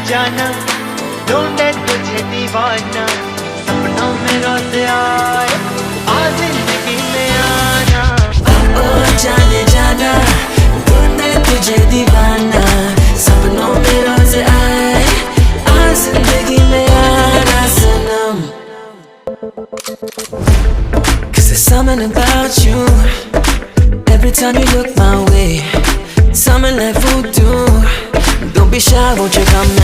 जाना, ढूंढे तुझे दीवाना, सपनों में रोज आए, आ जिंदगी में आना। ओ जाने जाना, ढूंढे तुझे दीवाना, सपनों में रोज आए, आ जिंदगी में आना सनम। 'Cause there's something about you, every time you look my way, something like voodoo. Don't be shy, won't you come and